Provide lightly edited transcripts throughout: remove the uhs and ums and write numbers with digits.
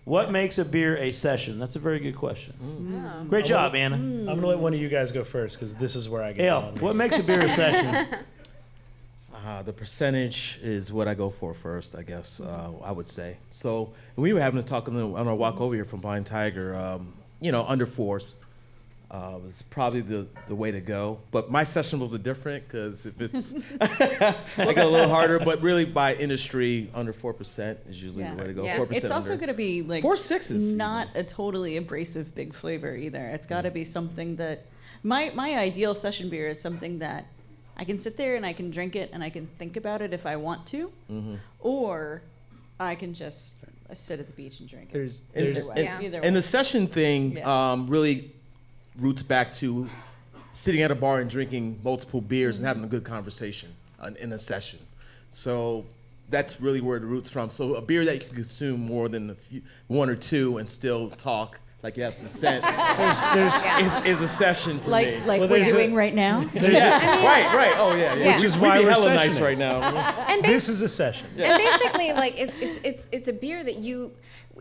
What makes a beer a session? That's a very good question. Yeah. Great job, Anna. I'm going to let one of you guys go first because this is where I get Ale, on. what makes a beer a session? The percentage is what I go for first, I guess, I would say. So we were having a talk on our walk over here from Blind Tiger, under fours was probably the way to go. But my sessionals are different because if it's, I get a little harder, but really by industry, under 4% is usually the way to go. Yeah. 4% It's also going to be like 4-6 is not a totally abrasive big flavor either. It's got to be something that my ideal session beer is something that I can sit there and I can drink it and I can think about it if I want to, or I can just sit at the beach and drink it. Either way. And the session thing really roots back to sitting at a bar and drinking multiple beers and having a good conversation in a session. So that's really where the roots from. So a beer that you can consume more than one or two and still talk like you have some sense is a session to me. Like we're doing right now. Right. Oh yeah. Which is why we'd be we're hella sessioning nice right now. And This is a session. And basically, like it's a beer that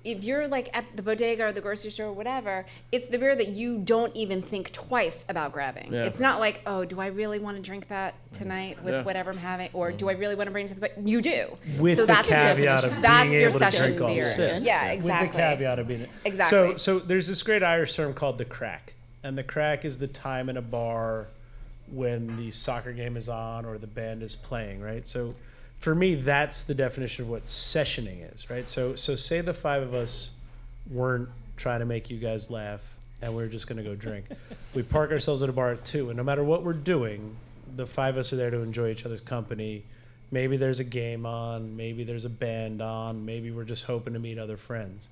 if you're like at the bodega or the grocery store or whatever, it's the beer that you don't even think twice about grabbing. Yeah. It's not like, oh, do I really want to drink that tonight with whatever I'm having, or do I really want to bring it to the? But you do. With so the that's caveat of definition. being That's your able to session drink all beer. six. Yeah, exactly. With the caveat of being Exactly. So there's this great Irish term called the crack, and the crack is the time in a bar when the soccer game is on or the band is playing, right? So for me, that's the definition of what sessioning is, right? So say the five of us weren't trying to make you guys laugh and we're just going to go drink. We park ourselves at a bar at 2, and no matter what we're doing, the five of us are there to enjoy each other's company. Maybe there's a game on, maybe there's a band on, maybe we're just hoping to meet other friends.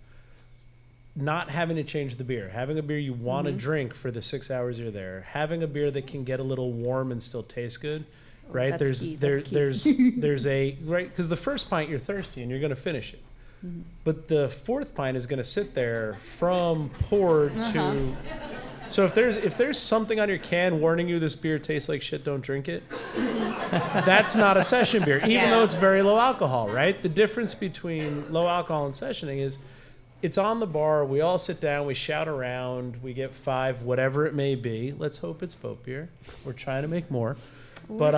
Not having to change the beer, having a beer you want to drink for the 6 hours you're there, having a beer that can get a little warm and still taste good, right? That's key. There's a right, because the first pint you're thirsty and you're going to finish it. But the fourth pint is going to sit there from poured to. So if there's something on your can warning you this beer tastes like shit, don't drink it. That's not a session beer, even though it's very low alcohol, right? The difference between low alcohol and sessioning is it's on the bar. We all sit down, we shout around, we get 5, whatever it may be. Let's hope it's boat beer. We're trying to make more. But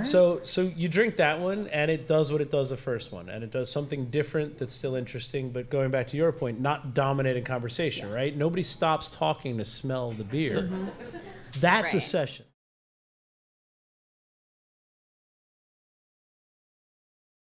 so you drink that one and it does what it does the first one, and it does something different that's still interesting. But going back to your point, not dominating conversation, right? Nobody stops talking to smell the beer. That's a session.